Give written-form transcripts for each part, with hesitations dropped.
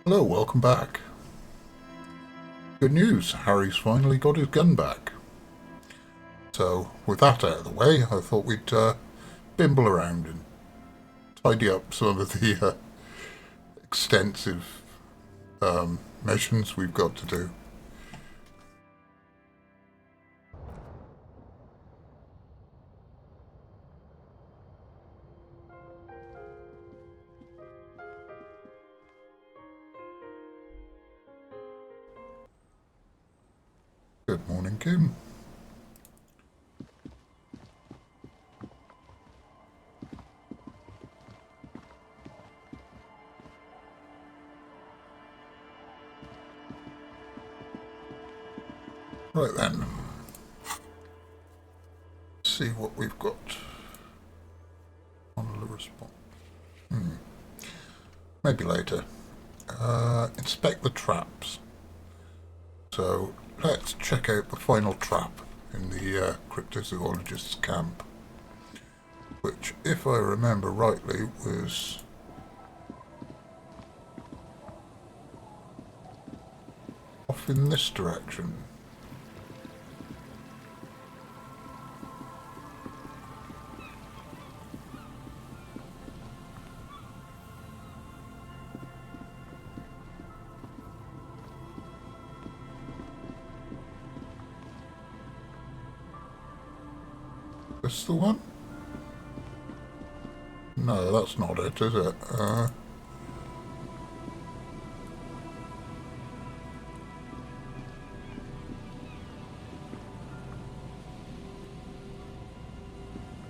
Hello, welcome back. Good news, Harry's finally got his gun back. So, with that out of the way, I thought we'd bimble around and tidy up some of the extensive missions we've got to do. Good morning, Kim. Right then. Let's see what we've got on the response. Maybe later. Inspect the traps. So, let's check out the final trap in the cryptozoologist's camp, which, if I remember rightly, was off in this direction. This the one? No, that's not it, is it? At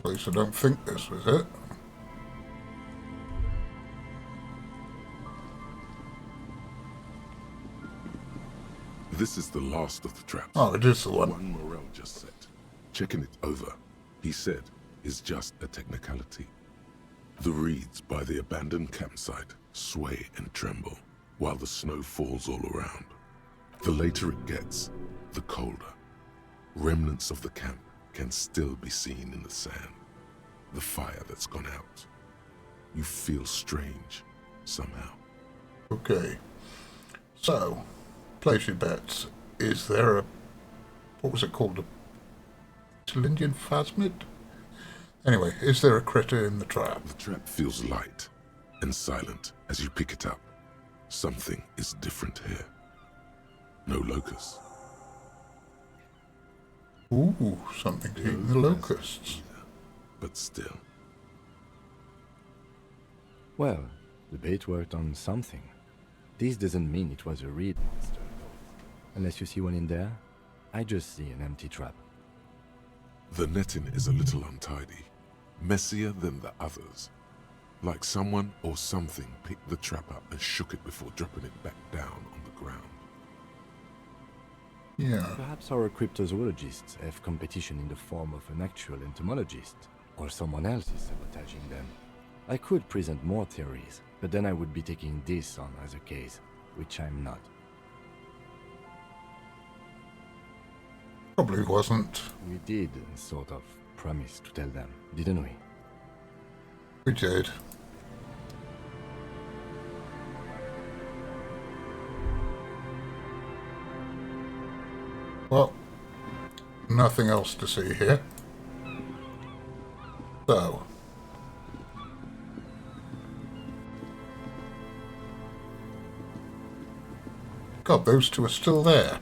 least I don't think this was it. This is the last of the traps. Oh, it is the one. One Morel just set. Checking it over, he said, is just a technicality. The reeds by the abandoned campsite sway and tremble while the snow falls all around. The later it gets, the colder. Remnants of the camp can still be seen in the sand. The fire that's gone out. You feel strange, somehow. Okay. So, place your bets. Is there a... what was it called? A Indian phasmid? Anyway, is there a critter in the trap? The trap feels light and silent as you pick it up. Something is different here. No locusts. Ooh, something to eat the locusts. But still. Well, the bait worked on something. This doesn't mean it was a reed monster. Unless you see one in there, I just see an empty trap. The netting is a little untidy, messier than the others. Like someone or something picked the trap up and shook it before dropping it back down on the ground. Yeah. Perhaps our cryptozoologists have competition in the form of an actual entomologist, or someone else is sabotaging them. I could present more theories, but then I would be taking this on as a case, which I'm not. Probably wasn't. We did sort of promise to tell them, didn't we? We did. Well, nothing else to see here. So, God, those two are still there.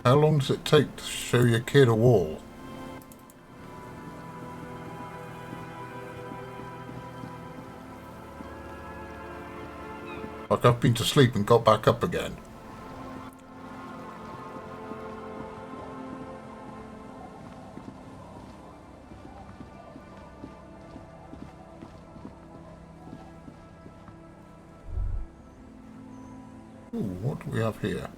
How long does it take to show your kid a wall? Like I've been to sleep and got back up again. Ooh, what do we have here?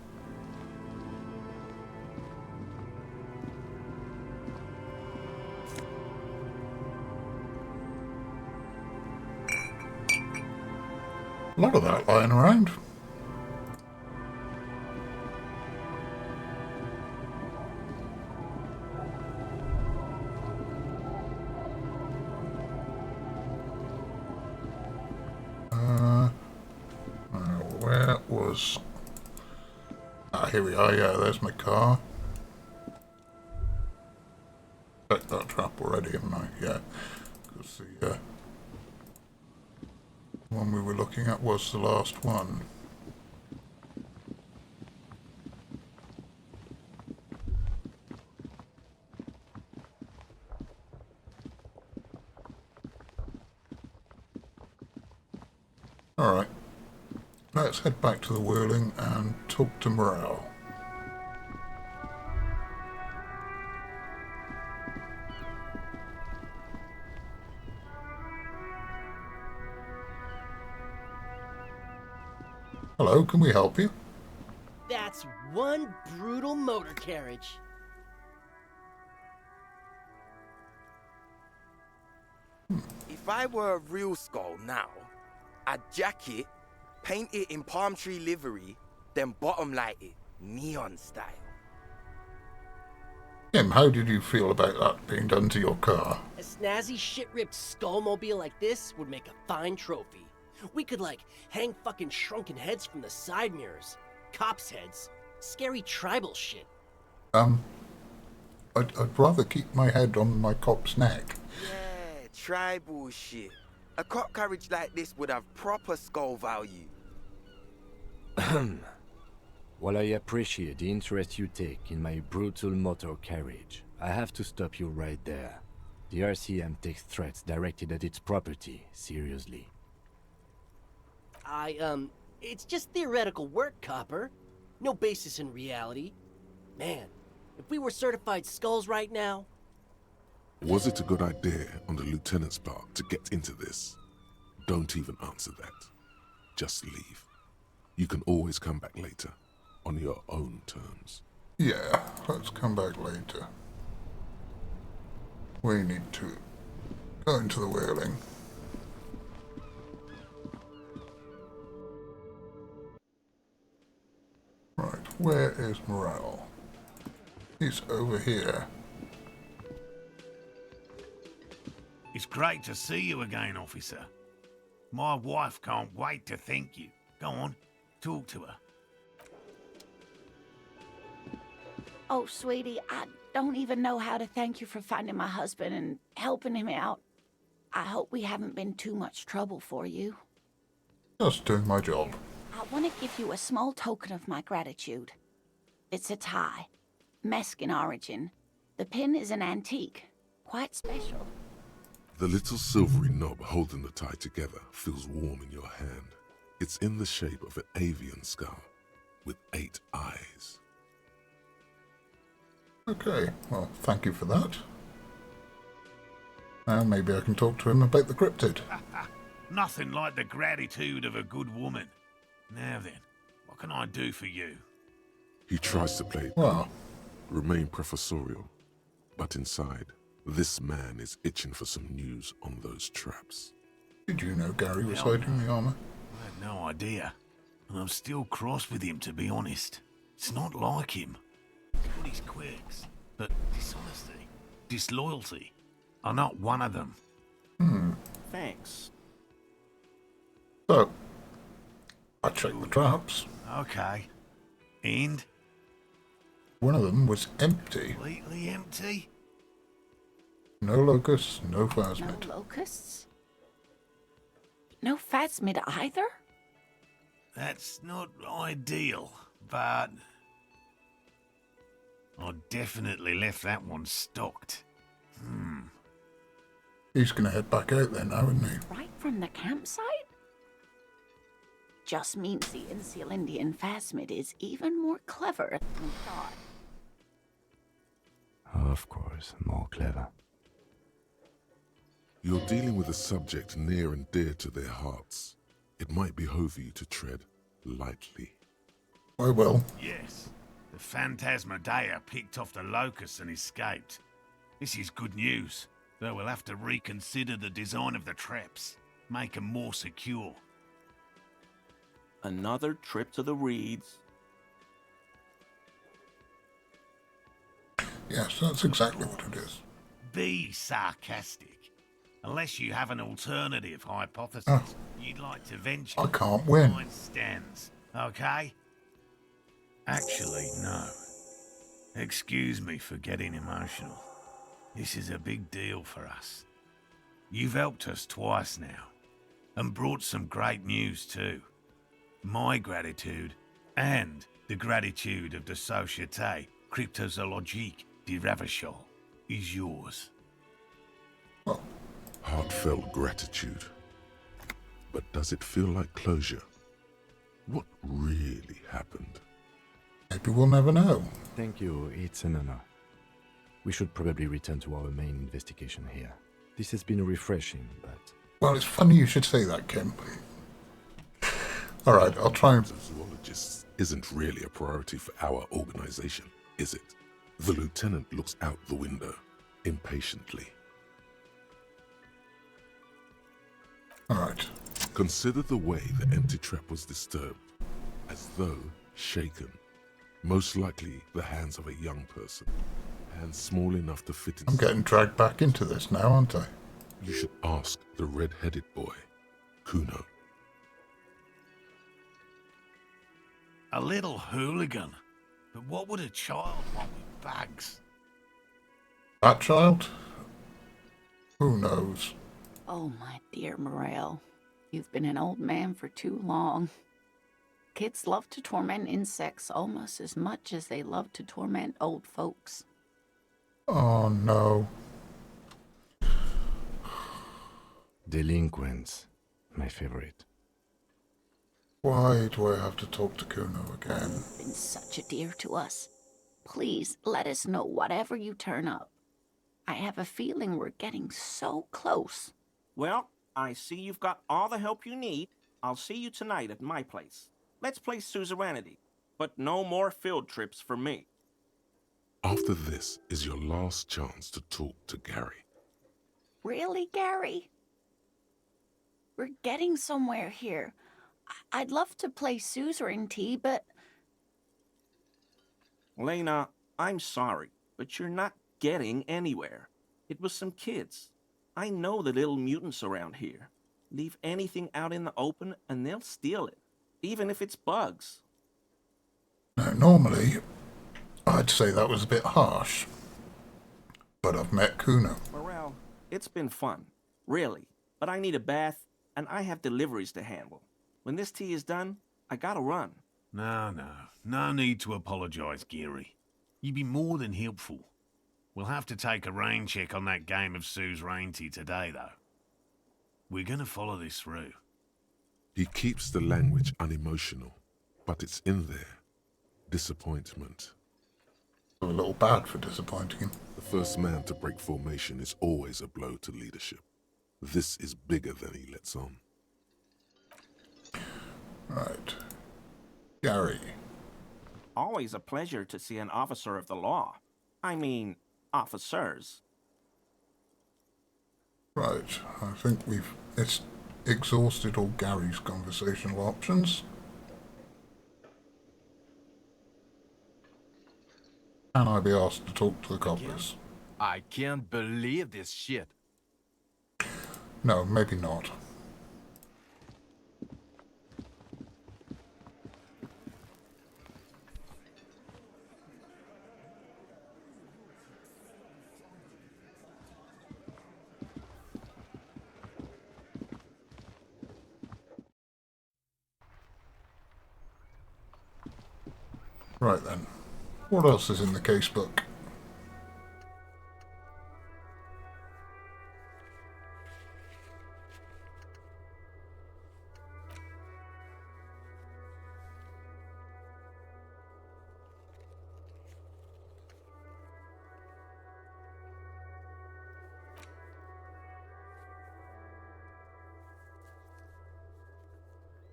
A lot of that lying around. was... Ah, here we are. Yeah, there's my car. Checked that trap already, haven't I? Yeah. Because the one we were looking at was the last one. Alright, let's head back to the Whirling and talk to Morale. Hello, can we help you? That's one brutal motor carriage. If I were a real skull now, I'd jack it, paint it in palm tree livery, then bottom light it, neon style. Tim, how did you feel about that being done to your car? A snazzy shit-ripped skullmobile like this would make a fine trophy. We could, like, hang fucking shrunken heads from the side mirrors. Cops' heads. Scary tribal shit. I'd rather keep my head on my cop's neck. Yeah, tribal shit. A cop carriage like this would have proper skull value. While I appreciate the interest you take in my brutal motor carriage, I have to stop you right there. The RCM takes threats directed at its property seriously. It's just theoretical work, Copper. No basis in reality. Man, if we were certified skulls right now... Was it a good idea on the lieutenant's part to get into this? Don't even answer that. Just leave. You can always come back later, on your own terms. Yeah, let's come back later. We need to go into the Whirling. Right, where is Morale? He's over here. It's great to see you again, officer. My wife can't wait to thank you. Go on, talk to her. Oh, sweetie, I don't even know how to thank you for finding my husband and helping him out. I hope we haven't been too much trouble for you. Just doing my job. I want to give you a small token of my gratitude. It's a tie. Mexican origin. The pin is an antique. Quite special. The little silvery knob holding the tie together feels warm in your hand. It's in the shape of an avian skull with 8 eyes. Okay, well, thank you for that. Now maybe I can talk to him about the cryptid. Nothing like the gratitude of a good woman. Now then, what can I do for you? He tries to play it Well, remain professorial, but inside, this man is itching for some news on those traps. did you know Gary was Hell hiding the armor? I had no idea. And I'm still cross with him, to be honest. It's not like him. He's got his quirks, but dishonesty, disloyalty are not one of them. Thanks. So, I checked the traps. Okay. And? One of them was empty. Completely empty? No locusts, no No phasmid. locusts? No phasmid either? That's not ideal, but... I definitely left that one stocked. He's gonna head back out then now, isn't he? Right from the campsite? Just means the Inseal Indian phasmid is even more clever than we thought. Of course, more clever. You're dealing with a subject near and dear to their hearts. It might behove you to tread lightly. I will. Yes, the Phantasmadeia picked off the locusts and escaped. This is good news, though we'll have to reconsider the design of the traps, make them more secure. Another trip to the Reeds. Yes, that's exactly what it is. Be sarcastic. Unless you have an alternative hypothesis Oh. you'd like to venture. I can't win. Mine stands. Okay? Actually, no. Excuse me for getting emotional. This is a big deal for us. You've helped us twice now, and brought some great news too. My gratitude, and the gratitude of the Société Cryptozoologique de Ravachol, is yours. Heartfelt gratitude. But does it feel like closure? What really happened? Maybe we'll never know. Thank you, it's an honor. We should probably return to our main investigation here. This has been refreshing, but... Well, it's funny you should say that, Kim. Alright, I'll try and... Zoologists isn't really a priority for our organization, is it? The lieutenant looks out the window, impatiently. Alright. Consider the way the empty trap was disturbed, as though shaken. Most likely the hands of a young person, hands small enough to fit I'm inside. getting dragged back into this now, aren't I? You should ask the red-headed boy, Kuno. A little hooligan. But what would a child want with bags? That child? Who knows? Oh, my dear Morel. You've been an old man for too long. Kids love to torment insects almost as much as they love to torment old folks. Oh no. Delinquents. My favorite. Why do I have to talk to Kuno again? You've been such a dear to us. Please, let us know whatever you turn up. I have a feeling we're getting so close. Well, I see you've got all the help you need. I'll see you tonight at my place. Let's play suzerainty, but no more field trips for me. After this is your last chance to talk to Gary. Really, Gary? We're getting somewhere here. I'd love to play suzerainty, but... Lena, I'm sorry, but you're not getting anywhere. It was some kids. I know the little mutants around here. Leave anything out in the open and they'll steal it, even if it's bugs. Now, normally, I'd say that was a bit harsh. But I've met Kuno. Morel, it's been fun, really. But I need a bath, and I have deliveries to handle. When this tea is done, I gotta run. No need to apologize, Geary. You'd be more than helpful. We'll have to take a rain check on that game of suzerainty today, though. We're gonna follow this through. He keeps the language unemotional, but it's in there. Disappointment. A little bad for disappointing him. The first man to break formation is always a blow to leadership. This is bigger than he lets on. Right. Gary. Always a pleasure to see an officer of the law. I mean, officers. Right. I think it's exhausted all Gary's conversational options. Can I be asked to talk to the coppers? I can't believe this shit. No, maybe not. Right then. What else is in the casebook?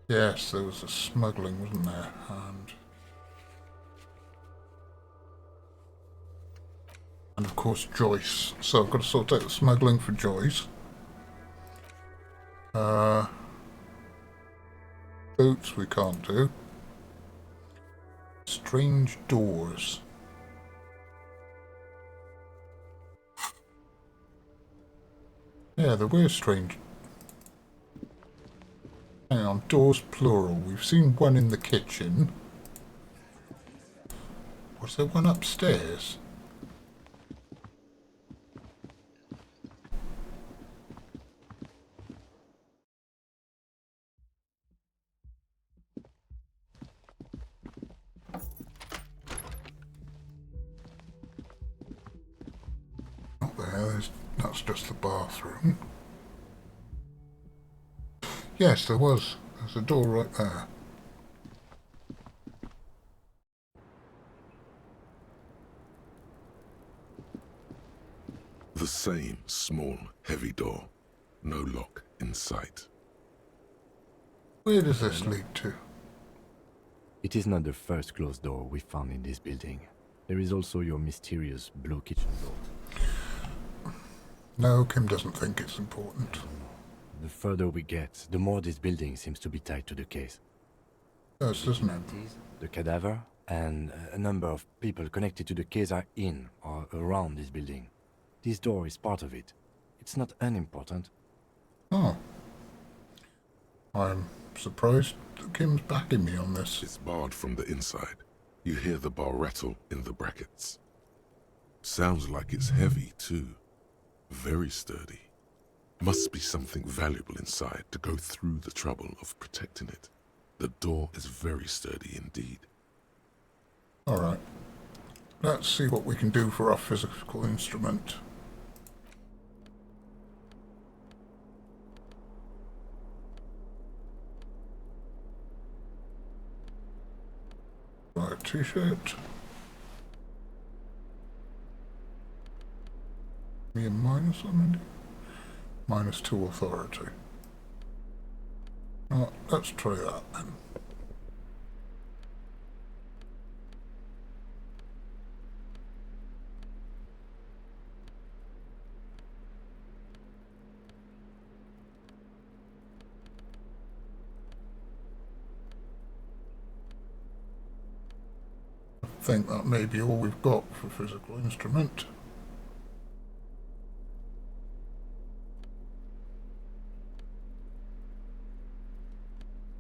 Yes, there was a smuggling, wasn't there? And of course Joyce. So I've got to sort out the smuggling for Joyce. Boots we can't do. Strange doors. Yeah, there were strange. Hang on, doors plural. We've seen one in the kitchen. Was there one upstairs? Not there, that's just the bathroom. Yes, there was. There's a door right there. The same small, heavy door. No lock in sight. Where does this lead to? It is not the first closed door we found in this building. There is also your mysterious blue kitchen door. No, Kim doesn't think it's important. The further we get, the more this building seems to be tied to the case. Yes, doesn't it? The cadaver and a number of people connected to the case are in or around this building. This door is part of it. It's not unimportant. Oh. I'm surprised that Kim's backing me on this. It's barred from the inside. You hear the bar rattle in the brackets. Sounds like it's heavy, too. Very sturdy. Must be something valuable inside to go through the trouble of protecting it. The door is very sturdy indeed. Alright. Let's see what we can do for our physical instrument. Right, t-shirt. Me a minus on it? -2 authority. Oh, let's try that then. I think that may be all we've got for physical instrument.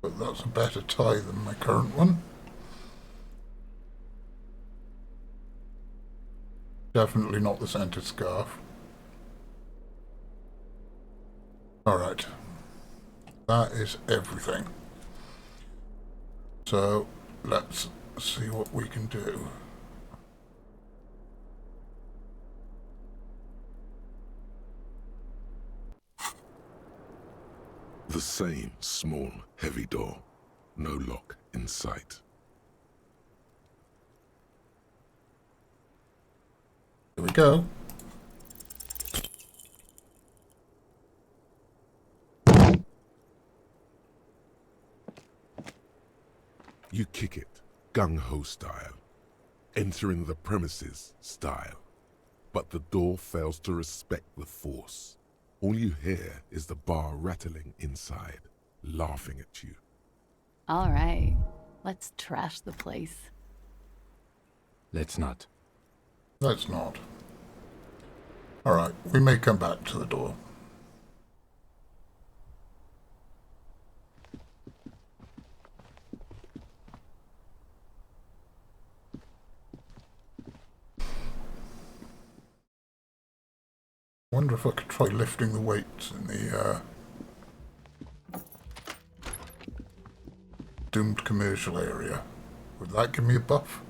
But that's a better tie than my current one. Definitely not the scented scarf. Alright. That is everything. So, let's see what we can do. The same small, heavy door. No lock in sight. Here we go. You kick it, gung-ho style. Entering the premises style. But the door fails to respect the force. All you hear is the bar rattling inside, laughing at you. All right, let's trash the place. Let's not. Let's not. Alright, we may come back to the door. Wonder if I could try lifting the weights in the doomed commercial area. Would that give me a buff?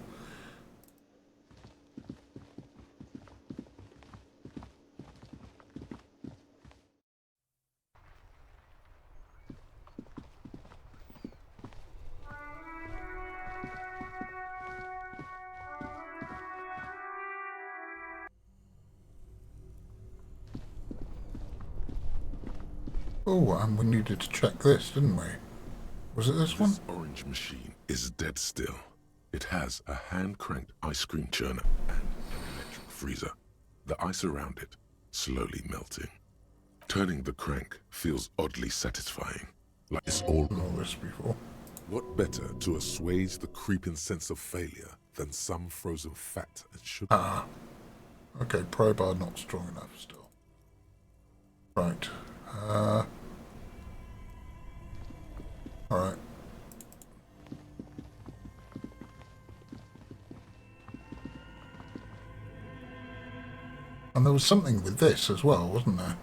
Oh, and we needed to check this, didn't we? Was it this one? This orange machine is dead still. It has a hand-cranked ice cream churner and an electric freezer. The ice around it slowly melting. Turning the crank feels oddly satisfying, like it's all... Not this before. What better to assuage the creeping sense of failure than some frozen fat and sugar? Ah. Okay, pry bar not strong enough still. Right. Alright. And there was something with this as well, wasn't there?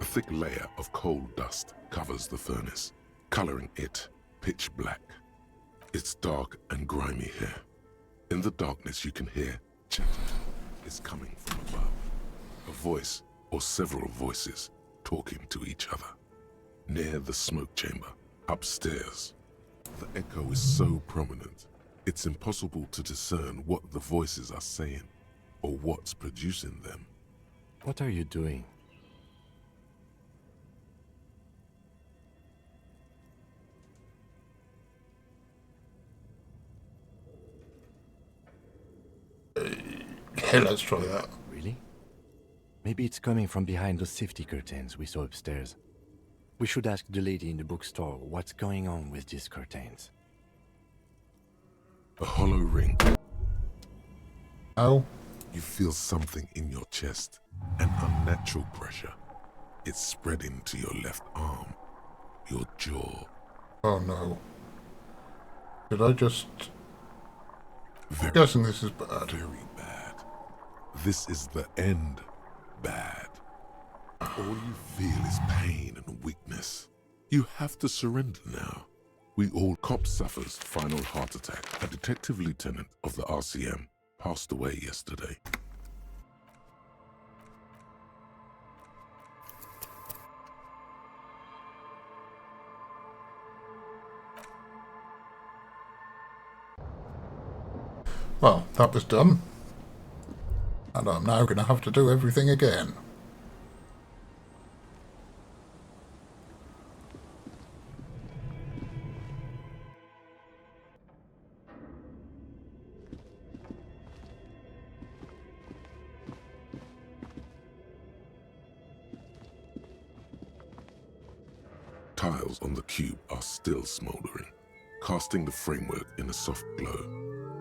A thick layer of coal dust covers the furnace, coloring it pitch black. It's dark and grimy here. In the darkness you can hear chatter. It's coming from above. A voice or several voices talking to each other. Near the smoke chamber, upstairs. The echo is so prominent, it's impossible to discern what the voices are saying or what's producing them. What are you doing? Hey, let's try that. Really? Maybe it's coming from behind those safety curtains we saw upstairs. We should ask the lady in the bookstore what's going on with these curtains. A hollow ring. Oh, You feel something in your chest, an unnatural pressure. It's spreading to your left arm, your jaw. oh no. Did I just... I'm Very, guessing this is bad. very bad. This is the end. Bad. All you feel is pain and weakness. You have to surrender now. We all... Cop suffers final heart attack. A detective lieutenant of the RCM passed away yesterday. Well, that was done. And I'm now going to have to do everything again. Tiles on the cube are still smoldering, casting the framework in a soft glow.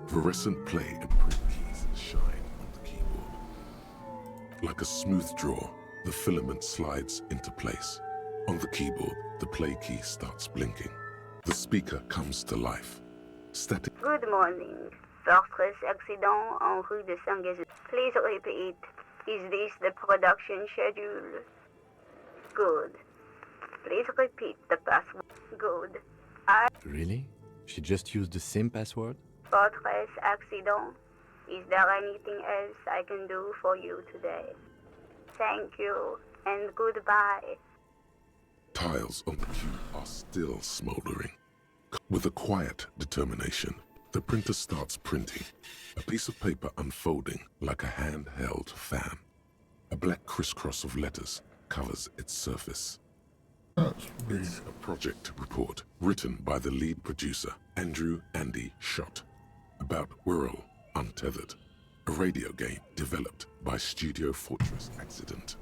Fluorescent play and print keys shine on the keyboard. Like a smooth draw, the filament slides into place. On the keyboard, the play key starts blinking. The speaker comes to life. Static. Good morning. Fortress accident en rue de Saint-Gazou. Please repeat. Is this the production schedule? Good. Please repeat the password. Good. Really? She just used the same password? Fortress accident. Is there anything else I can do for you today? Thank you and goodbye. Tiles on the cube are still smoldering. With a quiet determination, the printer starts printing, a piece of paper unfolding like a handheld fan. A black crisscross of letters covers its surface. That's really... It's a project report written by the lead producer, Andrew Andy Schott, about Whirl Untethered, a radio game developed by Studio Fortress Accident.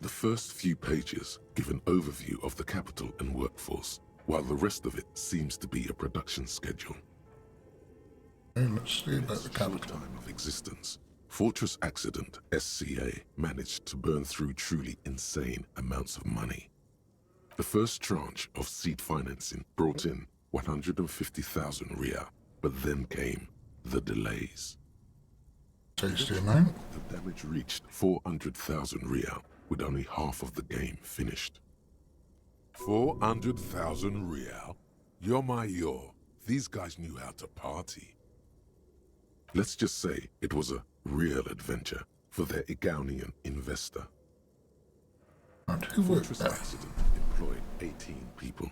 The first few pages give an overview of the capital and workforce, while the rest of it seems to be a production schedule. Okay, let's see about Its the short capital. time of existence, Fortress Accident, SCA, managed to burn through truly insane amounts of money. The first tranche of seed financing brought in 150,000 Riyal, but then came the delays. Tasty amount. The damage reached 400,000 Riyal, with only half of the game finished. 400,000 Riyal? You're my yo. These guys knew how to party. Let's just say it was a real adventure for their Igaunian investor. And who worked Fortress there? Accident employed 18 people.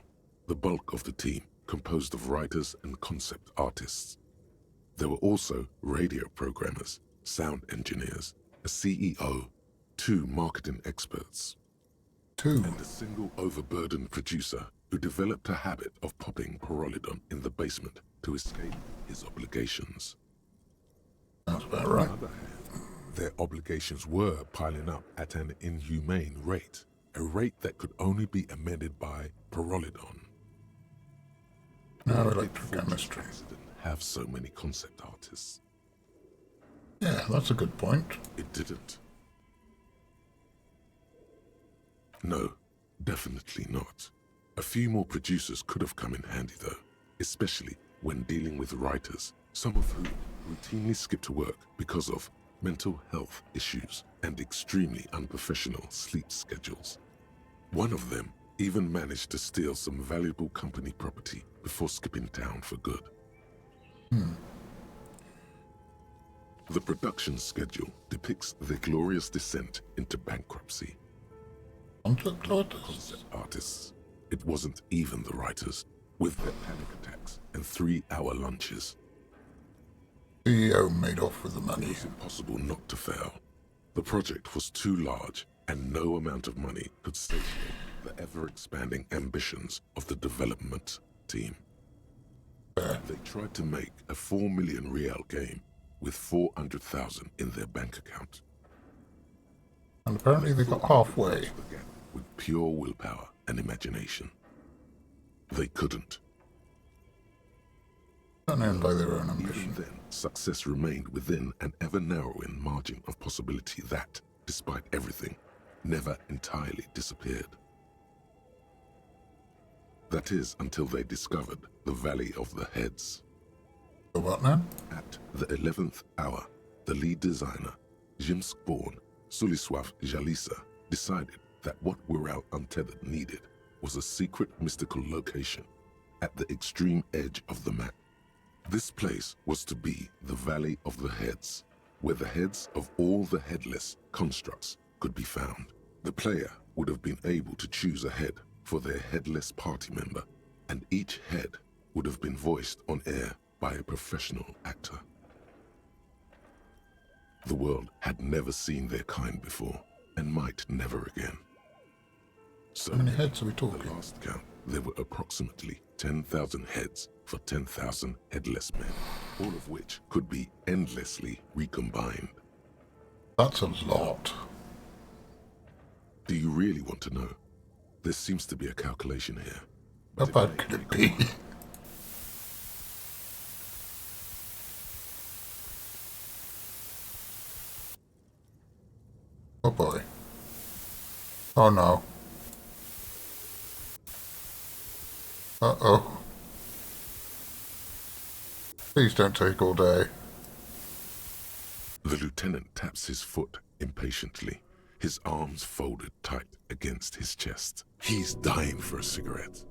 The bulk of the team composed of writers and concept artists. There were also radio programmers, sound engineers, a CEO, 2 marketing experts, Two. and a single overburdened producer who developed a habit of popping Pyrrolidon in the basement to escape his obligations. That's about On right. the other hand, their obligations were piling up at an inhumane rate, a rate that could only be amended by Pyrrolidon. Now Why did electrochemistry. Fortress Accident have so many concept artists? Yeah, that's a good point. It didn't. No, definitely not. A few more producers could have come in handy though, especially when dealing with writers, some of whom routinely skip to work because of mental health issues and extremely unprofessional sleep schedules. One of them even managed to steal some valuable company property before skipping town for good. The production schedule depicts their glorious descent into bankruptcy. Concept artists, it wasn't even the writers, with their panic attacks and 3-hour lunches. CEO made off with the It money. was impossible not to fail. The project was too large, and no amount of money could satiate the ever-expanding ambitions of the development team. They tried to make a 4 million real game with 400,000 in their bank account. And apparently they got halfway. Began with pure willpower and imagination. They couldn't. Unknown by their own Even ambition. then, success remained within an ever-narrowing margin of possibility that, despite everything, never entirely disappeared. That is until they discovered the Valley of the Heads. The what now? At the 11th hour, the lead designer, Jimsk-born Sulisław Jalisa, decided that what Wirral Untethered needed was a secret mystical location at the extreme edge of the map. This place was to be the Valley of the Heads, where the heads of all the headless constructs could be found. The player would have been able to choose a head for their headless party member, and each head would have been voiced on air by a professional actor. The world had never seen their kind before, and might never again. So, How many heads are we at talking? the last count, there were approximately 10,000 heads for 10,000 headless men, all of which could be endlessly recombined. That's a lot. Do you really want to know? There seems to be a calculation here. How but it bad may could it take be? Oh boy. Oh no. Uh-oh. Please don't take all day. The lieutenant taps his foot impatiently, his arms folded tight against his chest. He's dying for a cigarette.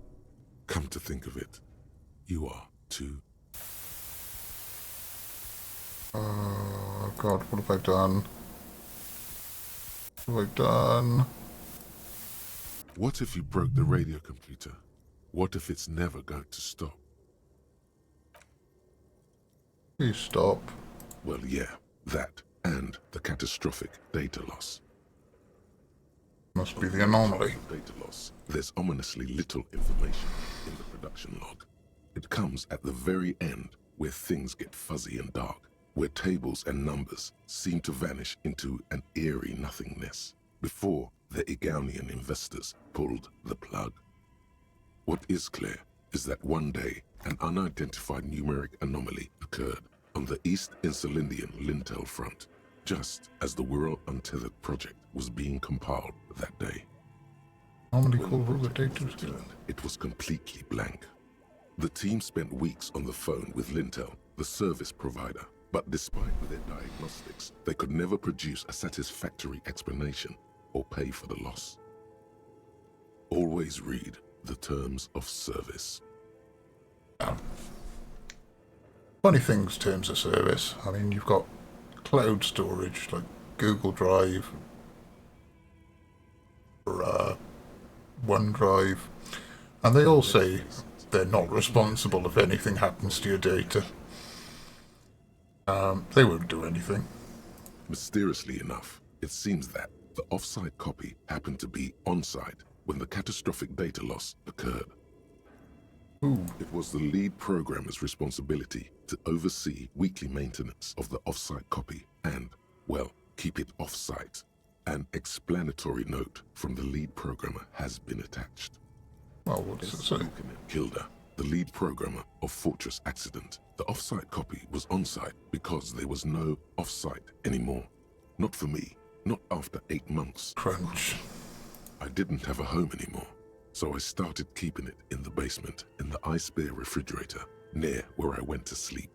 Come to think of it, you are too. Oh god, what have I done? What have I done? What if you broke the radio computer? What if it's never going to stop? Please stop. Well, yeah, that and the catastrophic data loss. Must be the anomaly. Data loss. There's ominously little information in the production log. It comes at the very end where things get fuzzy and dark, where tables and numbers seem to vanish into an eerie nothingness, before the Igaunian investors pulled the plug. What is clear is that one day an unidentified numeric anomaly occurred on the East Insulindian Lintel front, just as the Wirral Untethered project was being compiled that day. Normally When call the all the project data. was returned, it was completely blank. The team spent weeks on the phone with Lintel, the service provider, but despite their diagnostics, they could never produce a satisfactory explanation or pay for the loss. Always read the terms of service. Funny things, terms of service. I mean, you've got cloud storage like Google Drive or OneDrive, and they all say they're not responsible if anything happens to your data. They won't do anything. Mysteriously enough, it seems that the off-site copy happened to be on-site when the catastrophic data loss occurred. Ooh, It was the lead programmer's responsibility to oversee weekly maintenance of the off-site copy and, well, keep it off-site. An explanatory note from the lead programmer has been attached. well, what's it say? Kilda, the lead programmer of Fortress Accident. The off-site copy was on-site because there was no off-site anymore. Not for me, not after 8 months. Crunch. I didn't have a home anymore, so I started keeping it in the basement in the ice bear refrigerator near where I went to sleep.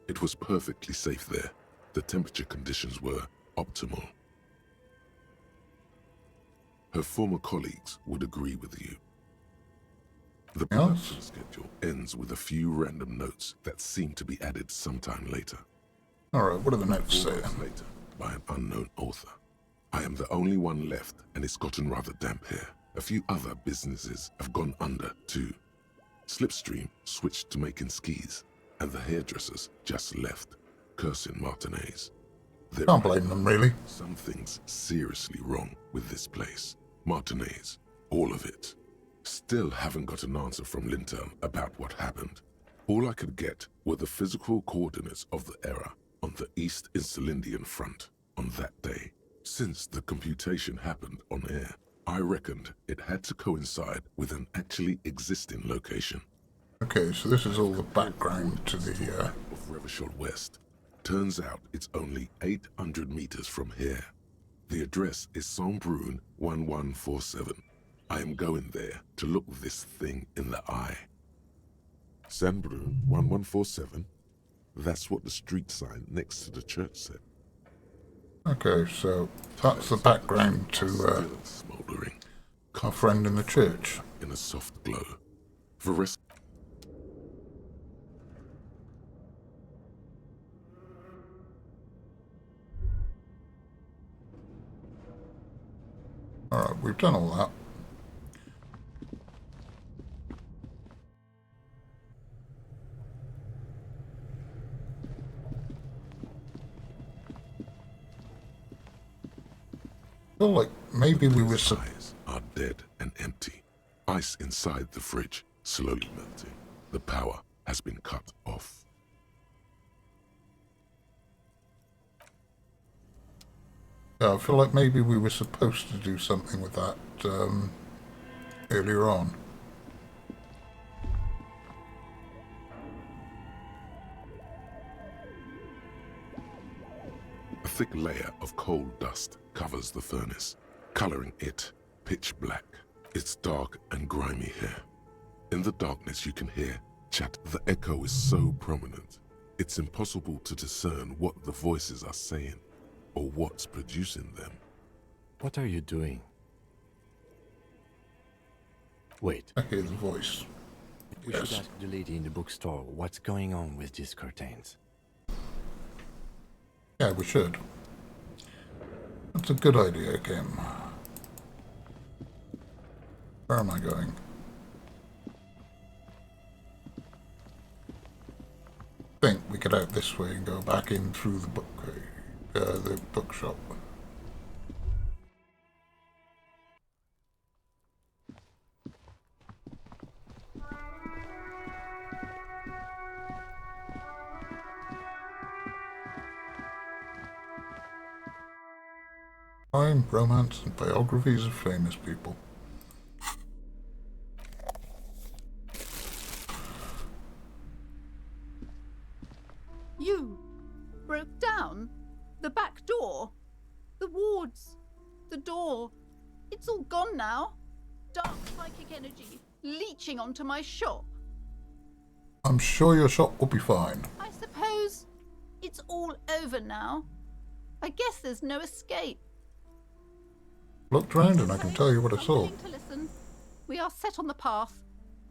It was perfectly safe there. The temperature conditions were optimal. Her former colleagues would agree with you. The production schedule ends with a few random notes that seem to be added sometime later. Alright, what do the notes 4 say? months later, by an unknown author. I am the only one left, and it's gotten rather damp here. A few other businesses have gone under, too. Slipstream switched to making skis, and the hairdressers just left, cursing Martinez. There Can't blame them, really. Something's seriously wrong with this place. Martinez, all of it. Still haven't got an answer from Linton about what happened. All I could get were the physical coordinates of the error on the East Insulindian front on that day. Since the computation happened on air, I reckoned it had to coincide with an actually existing location. Okay, so this is all the background to the, of Revachol West. Turns out it's only 800 meters from here. The address is Saint-Brun 1147. I am going there to look this thing in the eye. Saint-Brun 1147? That's what the street sign next to the church said. Okay, so that's the background to Smoldering. our friend in the church. In a soft glow. Fluorescent. Alright, we've done all that. I feel like maybe we were Eyes are dead and empty. Ice inside the fridge slowly melting. The power has been cut off. I feel like maybe we were supposed to do something with that earlier on. A thick layer of coal dust covers the furnace, coloring it pitch black. It's dark and grimy here. In the darkness you can hear chat. The echo is so prominent, it's impossible to discern what the voices are saying or what's producing them. What are you doing? Wait. I hear the voice. We should ask the lady in the bookstore what's going on with these curtains. Yeah, we should. That's a good idea, Kim. Where am I going? I think we get out this way and go back in through the bookshop. Crime, romance, and biographies of famous people. You broke down the back door, the wards, the door. It's all gone now. Dark psychic energy leeching onto my shop. I'm sure your shop will be fine. I suppose it's all over now. I guess there's no escape. Looked around and I can tell you what I I'm saw. willing to listen. We are set on the path.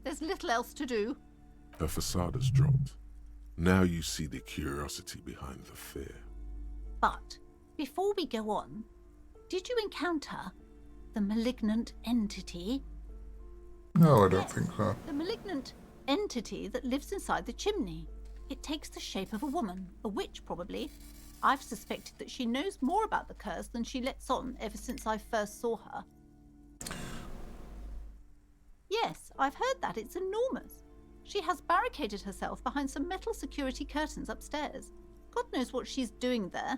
There's little else to do. Her facade has dropped. Now you see the curiosity behind the fear. But before we go on, did you encounter the malignant entity? No, I don't Yes, think so. the malignant entity that lives inside the chimney. It takes the shape of a woman, a witch probably. I've suspected that she knows more about the curse than she lets on ever since I first saw her. Yes, I've heard that. It's enormous. She has barricaded herself behind some metal security curtains upstairs. God knows what she's doing there.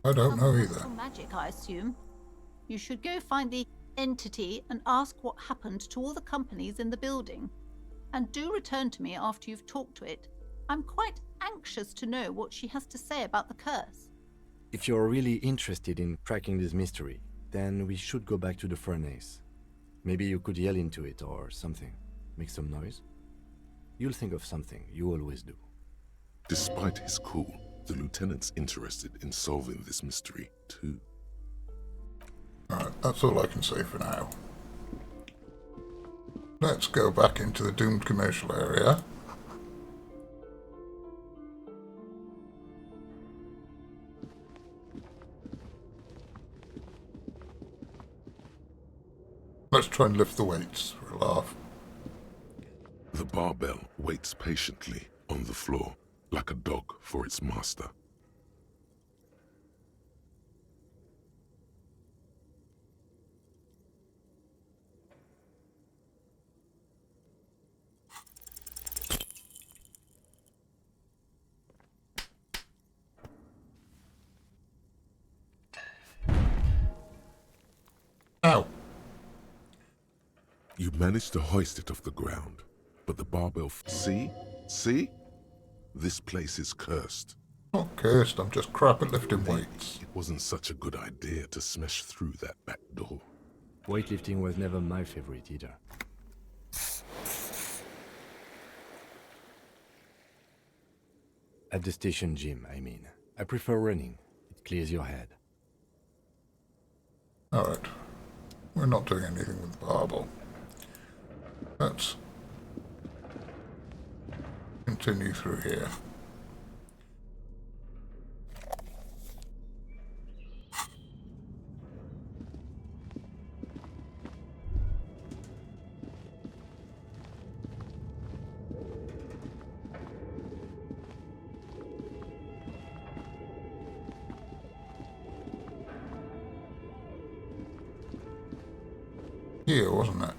I don't know Some either. magical magic, I assume. You should go find the entity and ask what happened to all the companies in the building. And do return to me after you've talked to it. I'm quite anxious to know what she has to say about the curse. If you're really interested in cracking this mystery, then we should go back to the furnace. Maybe you could yell into it or something. Make some noise. You'll think of something. You always do. Despite his cool, the lieutenant's interested in solving this mystery too. Alright, that's all I can say for now. Let's go back into the doomed commercial area. Let's try and lift the weights for a laugh. The barbell waits patiently on the floor, like a dog for its master. Ow! You manage to hoist it off the ground, but the barbell... See? See? This place is cursed. Not cursed, I'm just crap at lifting weights. It wasn't such a good idea to smash through that back door. Weightlifting was never my favorite either. At the station gym, I mean. I prefer running. It clears your head. Alright. We're not doing anything with the barbell. Let's continue through here. Here, wasn't it?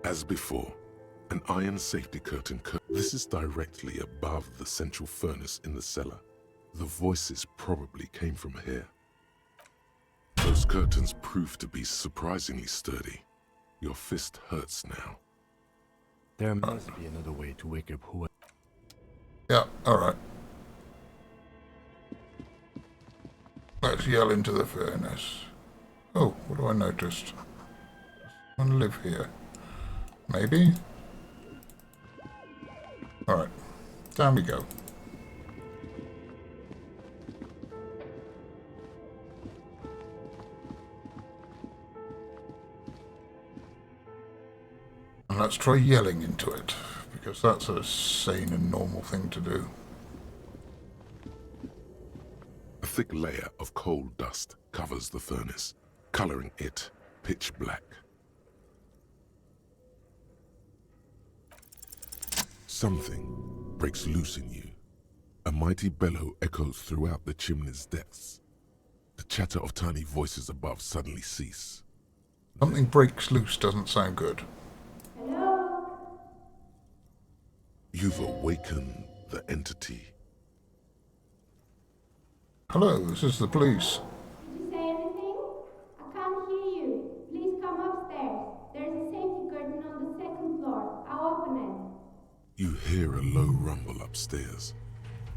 As before, an iron safety curtain. This is directly above the central furnace in the cellar. The voices probably came from here. Those curtains proved to be surprisingly sturdy. Your fist hurts now. There must be another way to wake up who... Yeah, alright. Let's yell into the furnace. Oh, what do I notice? Someone live here. Maybe? Alright. Down we go. And let's try yelling into it, because that's a sane and normal thing to do. A thick layer of coal dust covers the furnace, coloring it pitch black. Something breaks loose in you. A mighty bellow echoes throughout the chimney's depths. The chatter of tiny voices above suddenly cease. Something breaks loose doesn't sound good. You've awakened the entity. Hello, this is the police. Did you say anything? I can't hear you. Please come upstairs. There's a safety curtain on the second floor. I'll open it. You hear a low rumble upstairs,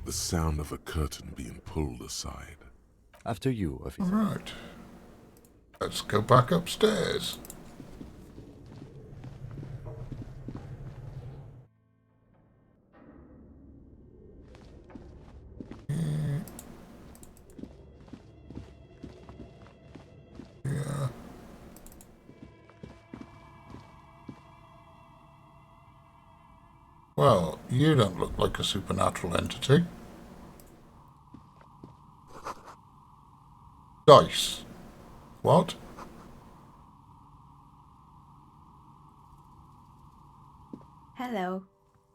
the sound of a curtain being pulled aside. After you, officer. Alright. Let's go back upstairs. Yeah. Well, you don't look like a supernatural entity. Dice. What? Hello,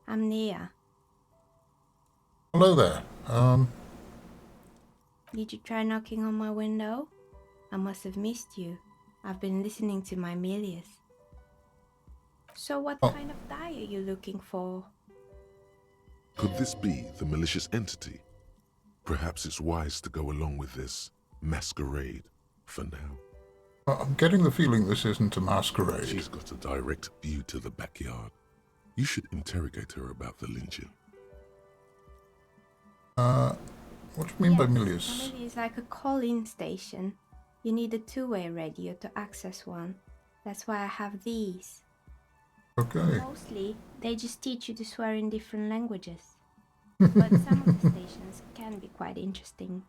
I'm Nia. Hello there. Did you try knocking on my window? I must have missed you. I've been listening to my Milius. So what kind of die are you looking for? Could this be the malicious entity? Perhaps it's wise to go along with this masquerade for now. I'm getting the feeling this isn't a masquerade. She's got a direct view to the backyard. You should interrogate her about the lynching. What do you mean by Milius? Maybe it's like a call-in station. You need a two-way radio to access one. That's why I have these. Okay. Mostly, they just teach you to swear in different languages. But some of the stations can be quite interesting.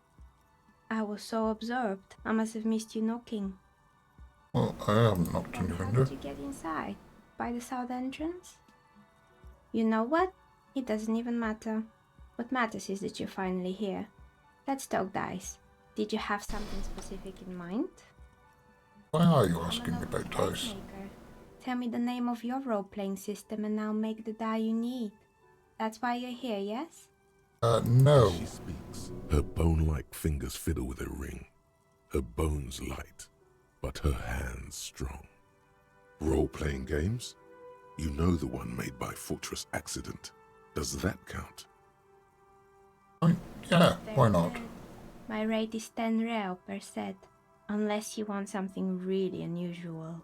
I was so absorbed, I must have missed you knocking. Well, I haven't knocked on Then your how window. did you get inside? By the south entrance? You know what? It doesn't even matter. What matters is that you're finally here. Let's talk dice. Did you have something specific in mind? Why are you I'm asking an me open about dice? dice maker. Tell me the name of your role-playing system and I'll make the die you need. That's why you're here, yes? No. She speaks. Her bone-like fingers fiddle with a ring. Her bones light, but her hands strong. Role-playing games? You know the one made by Fortress Accident. Does that count? Yeah, why not? My rate is 10 real per set, unless you want something really unusual.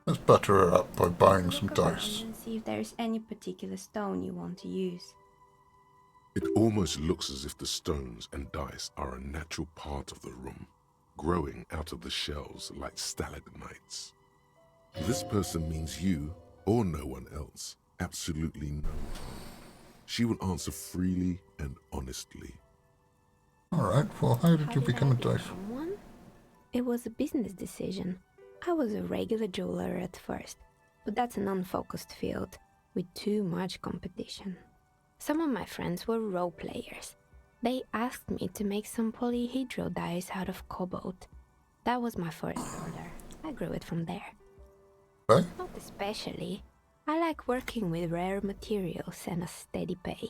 Let's butter her up by buying some Look around dice. and see if there is any particular stone you want to use. It almost looks as if the stones and dice are a natural part of the room, growing out of the shells like stalagmites. This person means you or no one else, absolutely no one. She will answer freely and honestly. Alright, well, how did you I become a dice? become one? It was a business decision. I was a regular jeweler at first, but that's an unfocused field with too much competition. Some of my friends were role players. They asked me to make some polyhedral dice out of cobalt. That was my first order. I grew it from there. Right? Not especially. I like working with rare materials and a steady pay.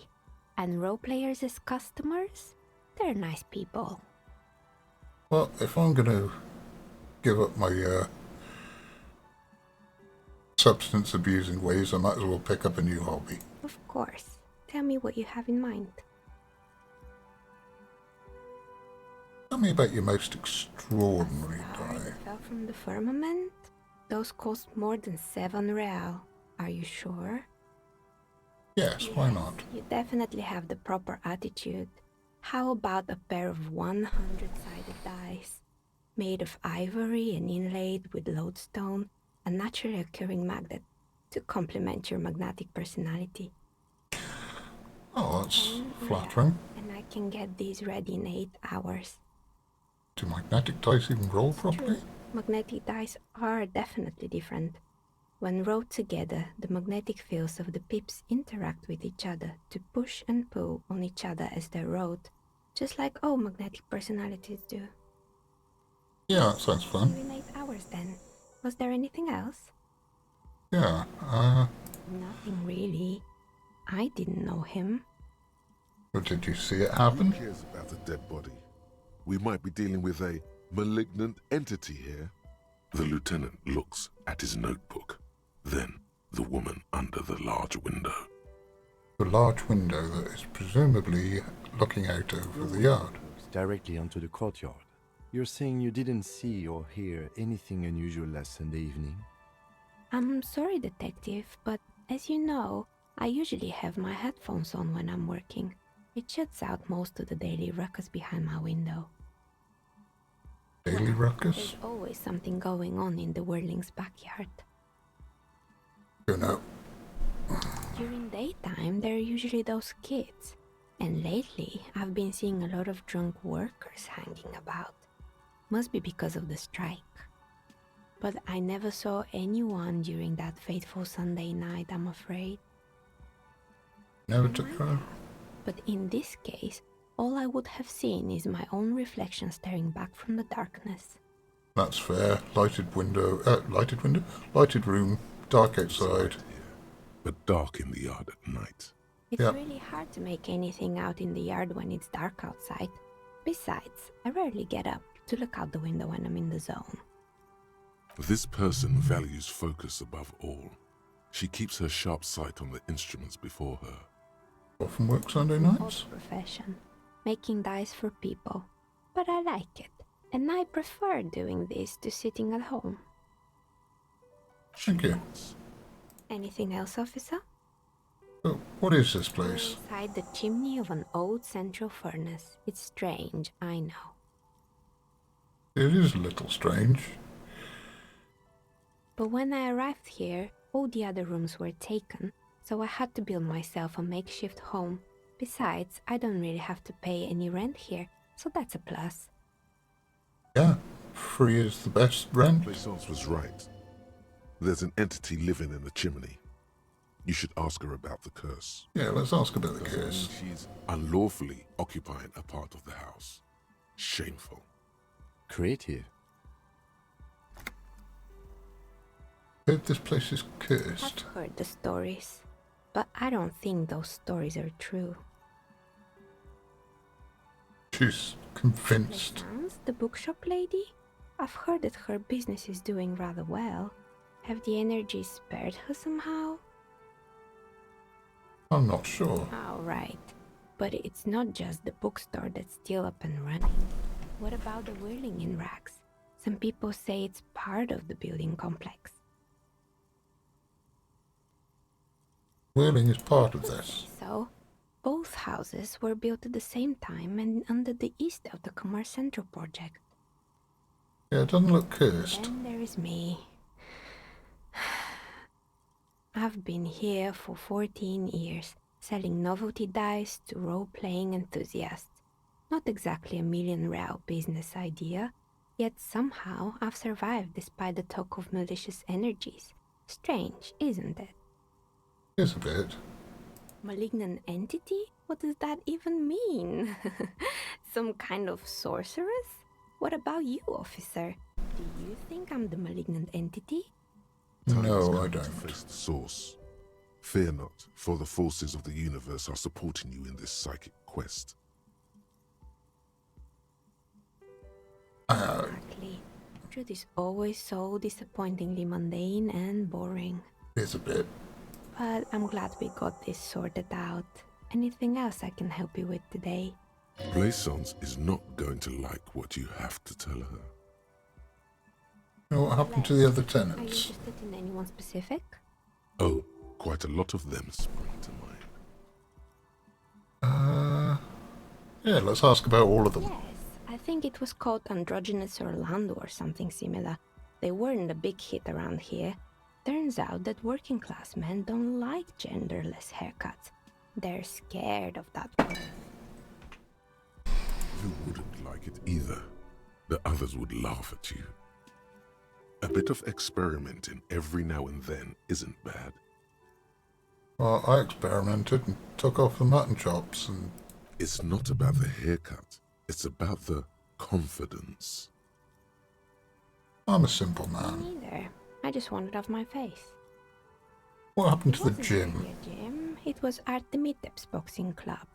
And role players as customers? They're nice people. Well, if I'm going to give up my substance abusing ways, I might as well pick up a new hobby. Of course. Tell me what you have in mind. Tell me about your most extraordinary A star die. that fell from the firmament? Those cost more than 7 real. Are you sure? Yes, why not? You definitely have the proper attitude. How about a pair of 100-sided dice, made of ivory and inlaid with lodestone, a naturally occurring magnet, to complement your magnetic personality? Oh, that's 10 flattering. real, and I can get these ready in 8 hours. Do magnetic dice even roll It's properly? true. Magnetic dice are definitely different. When rolled together, the magnetic fields of the pips interact with each other to push and pull on each other as they're rolled, just like all magnetic personalities do. Yeah, that sounds See fun. you in 8 hours then. Was there anything else? Yeah, Nothing really. I didn't know him. but did you see it Who happen? cares about a dead body? We might be dealing with a malignant entity here. The lieutenant looks at his notebook. Then the woman under the large window. The large window that is presumably looking out over the yard. Looks directly onto the courtyard. You're saying you didn't see or hear anything unusual last Sunday evening? I'm sorry, detective, but as you know, I usually have my headphones on when I'm working. It shuts out most of the daily ruckus behind my window. Daily ruckus? There's always something going on in the Whirling's backyard. You know, During daytime, there are usually those kids. And lately, I've been seeing a lot of drunk workers hanging about. Must be because of the strike. But I never saw anyone during that fateful Sunday night, I'm afraid. never took her. But in this case, all I would have seen is my own reflection staring back from the darkness. That's fair. Lighted room, dark outside. Here, but dark in the yard at night. It's Yeah. really hard to make anything out in the yard when it's dark outside. Besides, I rarely get up to look out the window when I'm in the zone. This person values focus above all. She keeps her sharp sight on the instruments before her. Often work Sunday Odd nights? profession, making dice for people. But I like it, and I prefer doing this to sitting at home. Thank you. Anything else, officer? So, what is this We're place? inside the chimney of an old central furnace. It's strange, I know. It is a little strange. But when I arrived here, all the other rooms were taken, so I had to build myself a makeshift home. Besides, I don't really have to pay any rent here, so that's a plus. Yeah, free is the best rent. Plaisance was right. There's an entity living in the chimney. You should ask her about the curse. Yeah, let's ask about the Doesn't mean curse. she's unlawfully occupying a part of the house. Shameful. Creative. Heard this place is I've cursed. heard the stories, but I don't think those stories are true. She's convinced. Plaisance, the bookshop lady? I've heard that her business is doing rather well. Have the energies spared her somehow? I'm not sure. Oh, right. But it's not just the bookstore that's still up and running. What about the whirling in rags? Some people say it's part of the building complex. Whirling is part of this. So, both houses were built at the same time and under the east of the Commerce Central project. Yeah, it doesn't look cursed. Then there is me. I've been here for 14 years, selling novelty dice to role-playing enthusiasts. Not exactly a million-real business idea, yet somehow I've survived despite the talk of malicious energies. Strange, isn't it? It's a bit. Malignant entity? What does that even mean? Some kind of sorceress? What about you, officer? Do you think I'm the malignant entity? Time has No, come I to don't. face the source. Fear not, for the forces of the universe are supporting you in this psychic quest. Exactly. Truth is always so disappointingly mundane and boring. It's a bit. But I'm glad we got this sorted out. Anything else I can help you with today? Plaisance is not going to like what you have to tell her. You know what happened to the other Are you tenants? interested in anyone specific? Oh, quite a lot of them spring to mind. Yeah, let's ask about all of them. Yes, I think it was called Androgynous Orlando or something similar. They weren't a big hit around here. Turns out that working class men don't like genderless haircuts. They're scared of that word. You wouldn't like it either. The others would laugh at you. A bit of experimenting every now and then isn't bad. Well, I experimented and took off the mutton chops, and It's not about the haircut. It's about the confidence. I'm a simple Me man. neither. I just want it off my face. What happened to the Wasn't gym? really a gym. It was Artemiteps Boxing Club,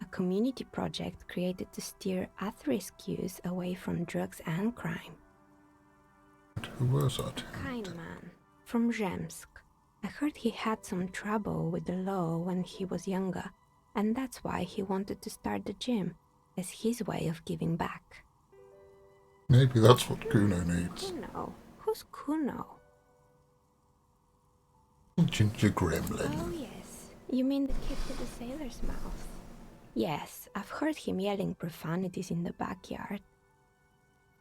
a community project created to steer at-risk youth away from drugs and crime. Who was that? Kind man from Zemsk. I heard he had some trouble with the law when he was younger, and that's why he wanted to start the gym as his way of giving back. Maybe that's what Kuno needs. Kuno? Who's Kuno? Ginger gremlin. Oh yes, you mean the kid with the sailor's mouth? Yes, I've heard him yelling profanities in the backyard.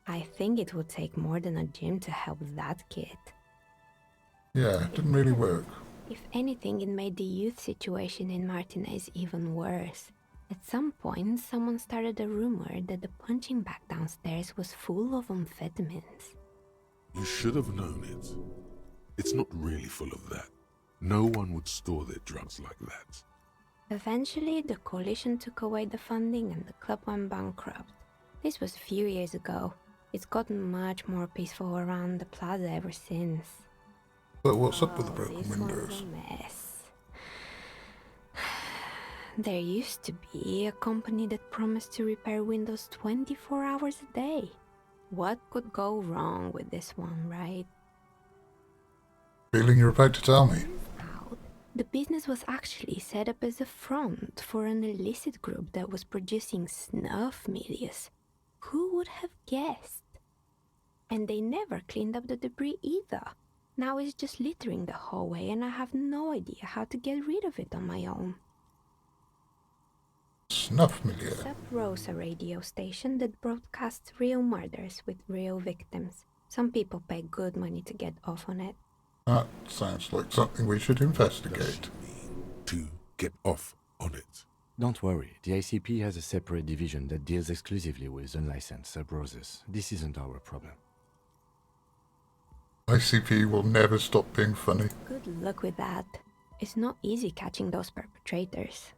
I think it would take more than a gym to help that kid. Yeah, it didn't really work. If anything, it made the youth situation in Martinez even worse. At some point, someone started a rumor that the punching bag downstairs was full of amphetamines. You should have known it. It's not really full of that. No one would store their drugs like that. Eventually, the coalition took away the funding and the club went bankrupt. This was a few years ago. It's gotten much more peaceful around the plaza ever since. But what's up with the Oh, broken this windows? one's a mess. There used to be a company that promised to repair windows 24 hours a day. What could go wrong with this one, right? Feeling you're about to tell me. Out. The business was actually set up as a front for an illicit group that was producing snuff medias. Who would have guessed? And they never cleaned up the debris either. Now it's just littering the hallway and I have no idea how to get rid of it on my own. Snuff milieu. Sub Rosa radio station that broadcasts real murders with real victims. Some people pay good money to get off on it. That sounds like something we should investigate. To get off on it. Don't worry, the ICP has a separate division that deals exclusively with unlicensed sub-roses. This isn't our problem. ICP will never stop being funny. Good luck with that. It's not easy catching those perpetrators.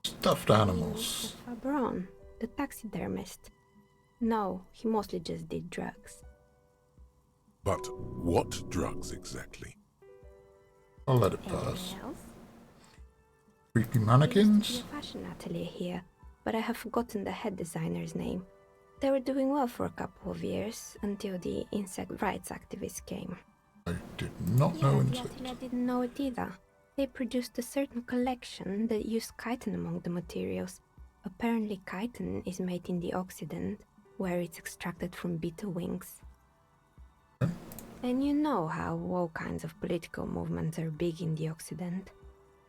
Stuffed animals. Fabron, the taxidermist. No, he mostly just did drugs. But what drugs exactly? I'll let it pass. Anything else? Creepy There mannequins? used to be a fashion atelier here, but I have forgotten the head designer's name. They were doing well for a couple of years, until the insect rights activists came. I did not know The insects. atelier didn't know it either. They produced a certain collection that used chitin among the materials. Apparently chitin is made in the Occident, where it's extracted from beetle wings. And you know how all kinds of political movements are big in the Occident.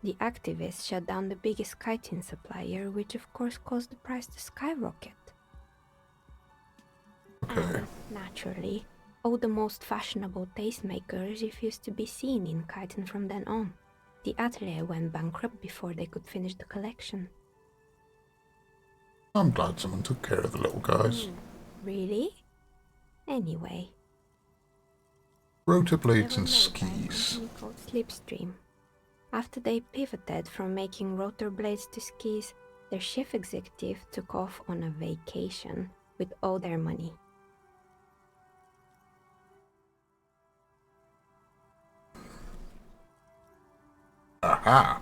The activists shut down the biggest chitin supplier, which of course caused the price to skyrocket. Okay. And, naturally, all the most fashionable tastemakers refused to be seen in chitin from then on. The atelier went bankrupt before they could finish the collection. I'm glad someone took care of the little guys. Really? Anyway. Rotorblades They were and made by a skis. company called Slipstream. After they pivoted from making rotor blades to skis, their chief executive took off on a vacation with all their money. Aha!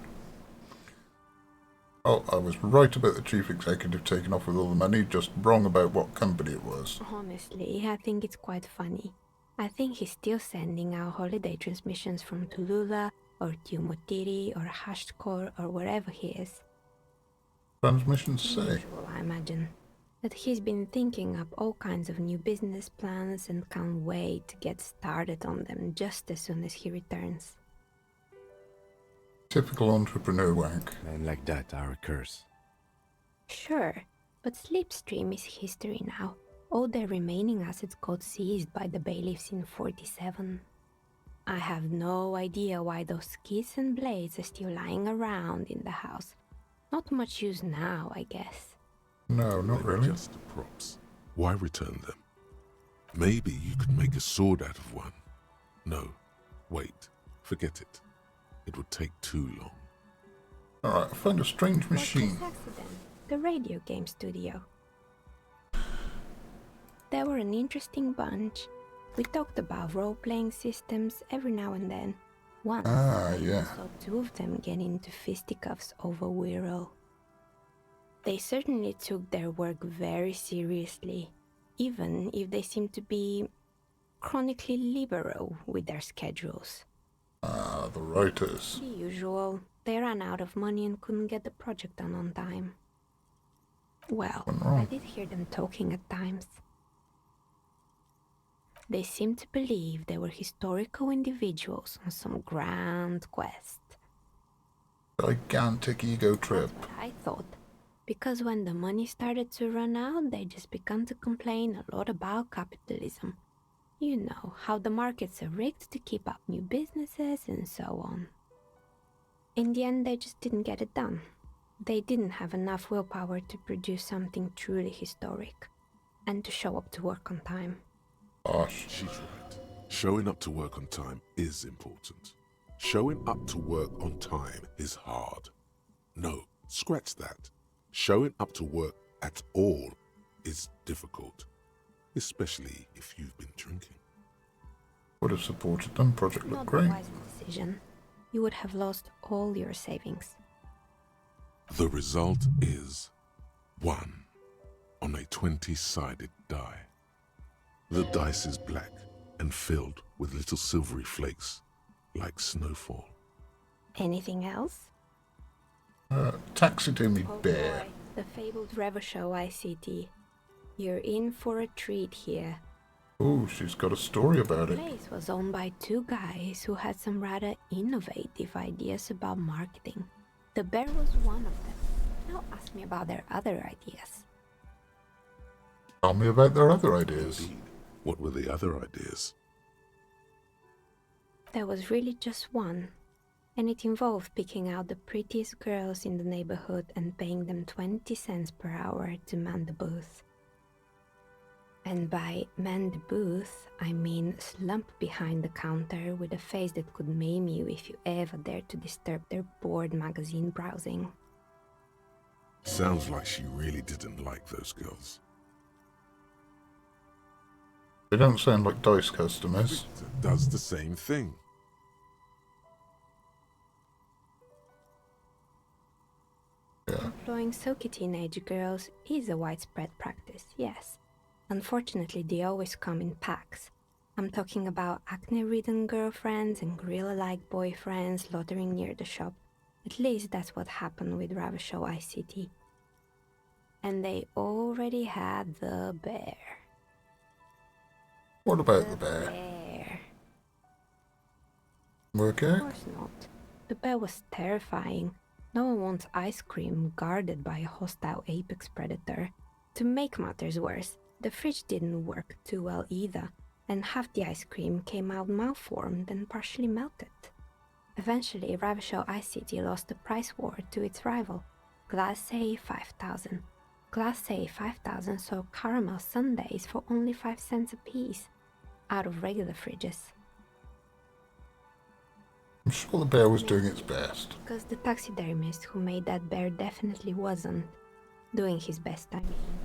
Oh, I was right about the chief executive taking off with all the money, just wrong about what company it was. Honestly, I think it's quite funny. I think he's still sending out holiday transmissions from Tulula or Tiumotiri or Hashtkor or wherever he is. Transmissions say. Usual, I imagine. That he's been thinking up all kinds of new business plans and can't wait to get started on them just as soon as he returns. Typical entrepreneur wank. Men like that are a curse. Sure, but Slipstream is history now. All their remaining assets got seized by the bailiffs in 47. I have no idea why those skis and blades are still lying around in the house. Not much use now, I guess. No, not They were really. just props. Why return them? Maybe you could make a sword out of one. No, wait, forget it. It would take too long. Alright, I found a strange What's machine. this accident? The radio game studio. They were an interesting bunch. We talked about role-playing systems every now and then. Once, Ah, I yeah. saw two of them get into fisticuffs over Wirral. They certainly took their work very seriously, even if they seemed to be chronically liberal with their schedules. Ah, the writers. The usual. They ran out of money and couldn't get the project done on time. Well, Went wrong. I did hear them talking at times. They seemed to believe they were historical individuals on some grand quest. Gigantic ego trip. That's what I thought. Because when the money started to run out, they just began to complain a lot about capitalism. You know, how the markets are rigged to keep up new businesses and so on. In the end, they just didn't get it done. They didn't have enough willpower to produce something truly historic, and to show up to work on time. Gosh. She's right. Showing up to work on time is important. Showing up to work on time is hard. No, scratch that. Showing up to work at all is difficult, especially if you've been drinking. Would have supported them. Project Not looked the great. wisest decision. You would have lost all your savings. The result is 1 on a 20-sided die. The dice is black and filled with little silvery flakes, like snowfall. Anything else? Taxidermy Oh bear. boy, the fabled Revachol ICT. You're in for a treat here. Oh, she's got a story about The it. place was owned by two guys who had some rather innovative ideas about marketing. The bear was one of them. Now ask me about their other ideas. Tell me about their other ideas. Indeed. What were the other ideas? There was really just one, and it involved picking out the prettiest girls in the neighborhood and paying them 20 cents per hour to man the booth. And by man the booth, I mean slump behind the counter with a face that could maim you if you ever dared to disturb their bored magazine browsing. Sounds like she really didn't like those girls. They don't sound like Dice customers. Victor does the same thing. Yeah. Employing silky teenage girls is a widespread practice, yes. Unfortunately, they always come in packs. I'm talking about acne-ridden girlfriends and gorilla-like boyfriends loitering near the shop. At least that's what happened with Ravenshaw ICT. And they already had the bear. What about the bear? Bear. Work Of out? course not. The bear was terrifying. No one wants ice cream guarded by a hostile apex predator. To make matters worse, the fridge didn't work too well either, and half the ice cream came out malformed and partially melted. Eventually, Ravenshaw ICT lost the price war to its rival, Glace 5000. Glace 5000 sold caramel sundaes for only 5 cents a piece, out of regular fridges. I'm sure the bear was doing its best. Because the taxidermist who made that bear definitely wasn't doing his best, I mean.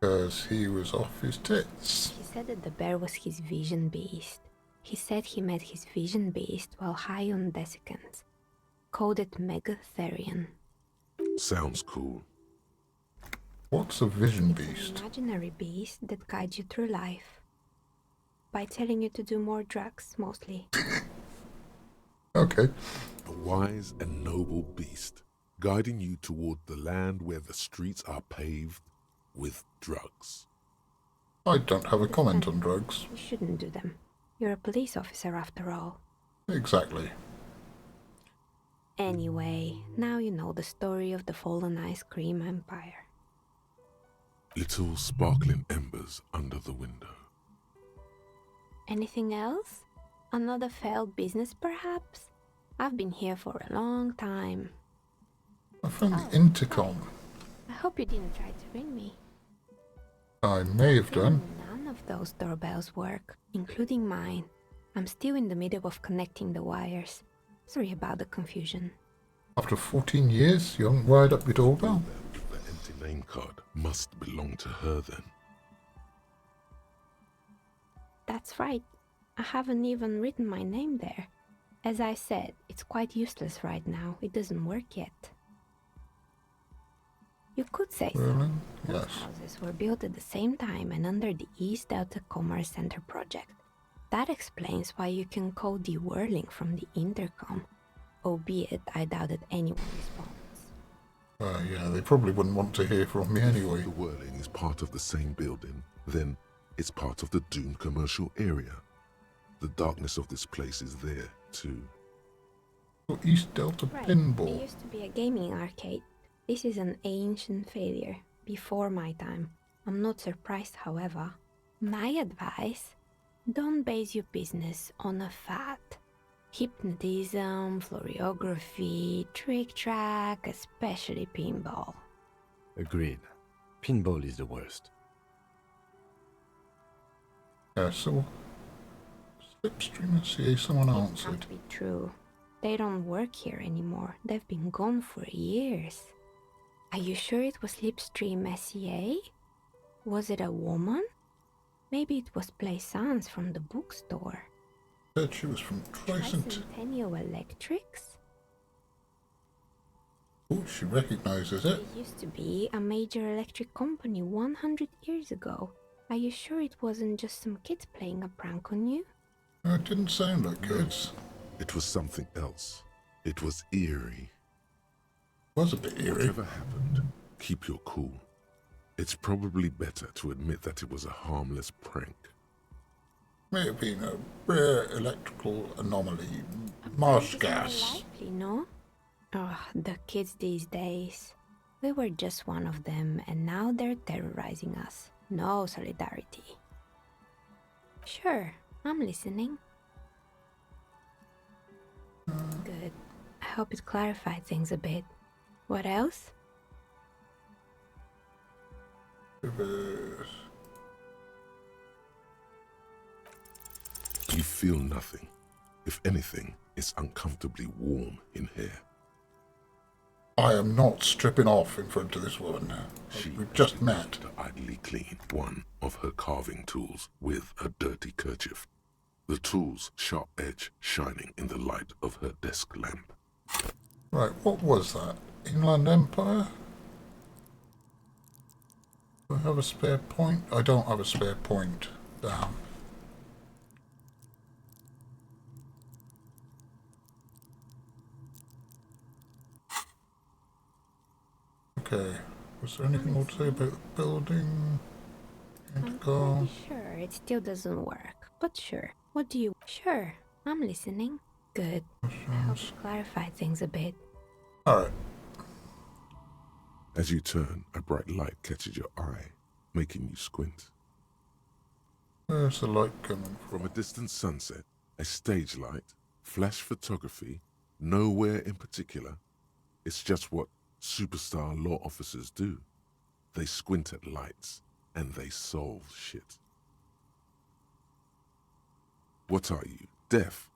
Because he was off his tits. He said that the bear was his vision beast. He said he met his vision beast while high on desiccants. Called it Megatherion. Sounds cool. What's a vision An beast? imaginary beast that guides you through life. By telling you to do more drugs, mostly. Okay. A wise and noble beast, guiding you toward the land where the streets are paved with drugs. I don't have a comment on drugs. You shouldn't do them. You're a police officer after all. Exactly. Anyway, now you know the story of the fallen ice cream empire. Little sparkling embers under the window. Anything else? Another failed business, perhaps? I've been here for a long time. I found the intercom. I hope you didn't try to ring me. I may have done. None of those doorbells work, including mine. I'm still in the middle of connecting the wires. Sorry about the confusion. After 14 years, you haven't wired up your doorbell? The empty name card must belong to her then. That's right. I haven't even written my name there. As I said, it's quite useless right now. It doesn't work yet. You could say so. Really? Both Yes. houses were built at the same time and under the East Delta Commerce Center project. That explains why you can call the whirling from the intercom, albeit I doubt that anyone responds. Yeah, they probably wouldn't want to hear from me anyway. If the whirling is part of the same building, then it's part of the Dune commercial area. The darkness of this place is there, too. Oh, East Delta Right. Pinball. It used to be a gaming arcade. This is an ancient failure, before my time. I'm not surprised, however. My advice? Don't base your business on a fad. Hypnotism, fluorography, trick-track, especially pinball. Agreed. Pinball is the worst. Yeah, so Slipstream SCA, someone It answered. can't be true. They don't work here anymore. They've been gone for years. Are you sure it was Slipstream SCA? Was it a woman? Maybe it was Plaisance from the bookstore. Said she was from Tricent. Tricentennial Electrics? Oh, she recognizes it. It used to be a major electric company 100 years ago. Are you sure it wasn't just some kids playing a prank on you? It didn't sound like kids. It was something else. It was eerie. It was a bit eerie. Whatever happened, keep your cool. It's probably better to admit that it was a harmless prank. May have been a rare electrical anomaly. Marsh It's gas. more likely, no? Oh, the kids these days. We were just one of them, and now they're terrorizing us. No solidarity. Sure, I'm listening. Good. I hope it clarified things a bit. What else? You feel nothing. If anything, it's uncomfortably warm in here. I am not stripping off in front of this woman. We've just met. To idly clean one of her carving tools with a dirty kerchief. The tool's sharp edge shining in the light of her desk lamp. Right, what was that? Inland Empire? Do I have a spare point? I don't have a spare point. Damn. Okay, was there anything more to say about the building? I'm pretty sure it still doesn't work, but sure. What do you... Sure, I'm listening. Good. I hope it clarified things a bit. Alright. As you turn, a bright light catches your eye, making you squint. Where's the light coming from? From a distant sunset, a stage light, flash photography, nowhere in particular. It's just what superstar law officers do. They squint at lights, and they solve shit. What are you, deaf?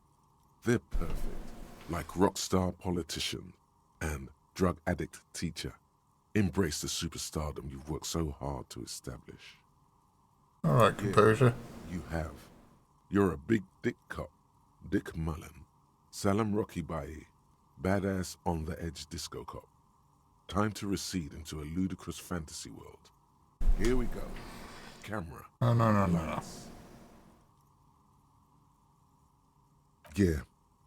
They're perfect, like rock star politician and drug addict teacher. Embrace the superstardom you've worked so hard to establish. Alright, composure. You have. You're a big dick cop, Dick Mullen, Salam Rocky Bayi, badass on the edge disco cop. Time to recede into a ludicrous fantasy world. Here we go. Camera. No. Yeah,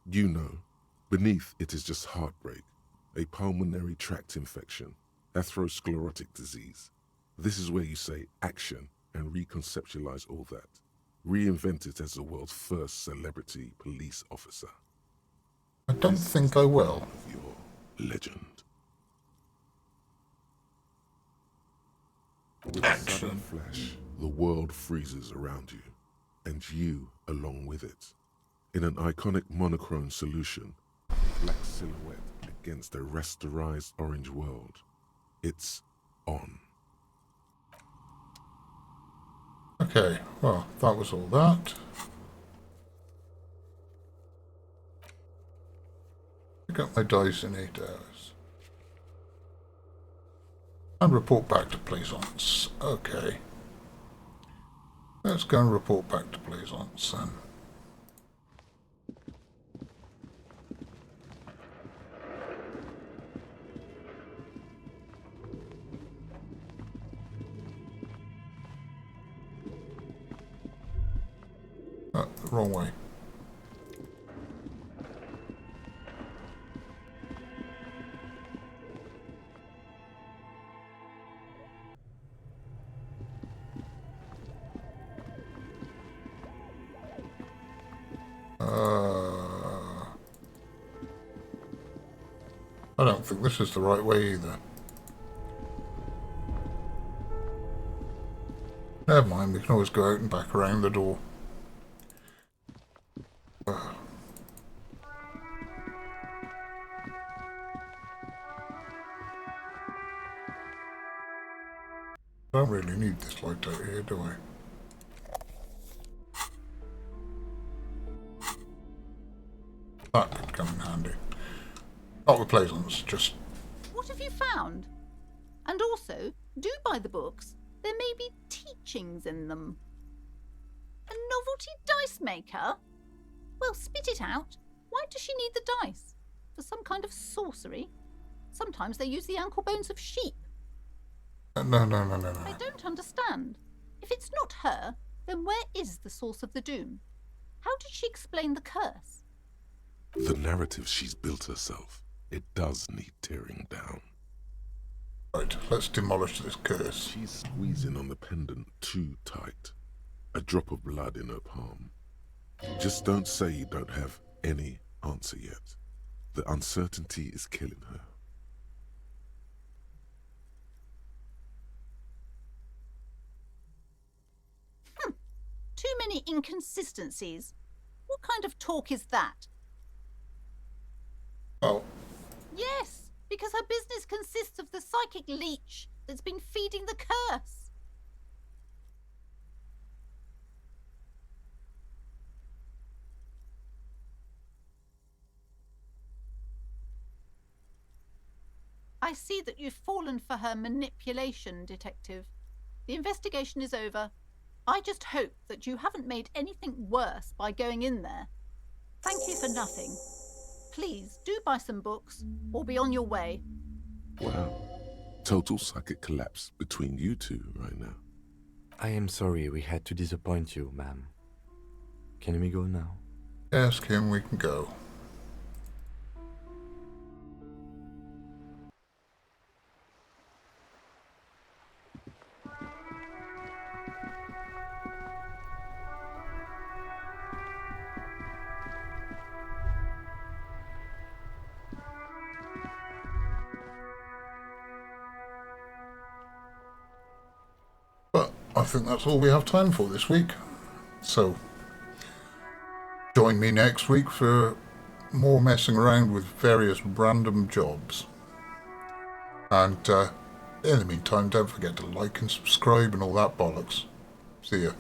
you know. Beneath it is just heartbreak, a pulmonary tract infection, atherosclerotic disease. This is where you say action and reconceptualize all that. Reinvent it as the world's first celebrity police officer. I don't think I will. Your legend. With a sudden flash, the world freezes around you, and you along with it. In an iconic monochrome solution, black silhouette against a rasterized orange world. It's on. Okay, well, that was all that. I got my dice in 8 hours. And report back to Plaisance. Okay. Let's go and report back to Plaisance then. The wrong way. I don't think this is the right way either. Never mind, we can always go out and back around the door. Don't really need this light out here, do I? That could come in handy. Not with Plaisance, just... What have you found? And also, do buy the books. There may be teachings in them. A novelty dice maker? Well, spit it out. Why does she need the dice? For some kind of sorcery? Sometimes they use the ankle bones of sheep. No. I don't understand. If it's not her, then where is the source of the doom? How did she explain the curse? The narrative she's built herself, it does need tearing down. Right, let's demolish this curse. She's squeezing on the pendant too tight. A drop of blood in her palm. Just don't say you don't have any answer yet. The uncertainty is killing her. Too many inconsistencies. What kind of talk is that? Oh, Yes, because her business consists of the psychic leech that's been feeding the curse. I see that you've fallen for her manipulation, Detective. The investigation is over. I just hope that you haven't made anything worse by going in there. Thank you for nothing. Please do buy some books or be on your way. Wow. Total psychic collapse between you two right now. I am sorry we had to disappoint you, ma'am. Can we go now? ask him, we can go. But I think that's all we have time for this week. So, join me next week for more messing around with various random jobs. And in the meantime, don't forget to like and subscribe and all that bollocks. See ya.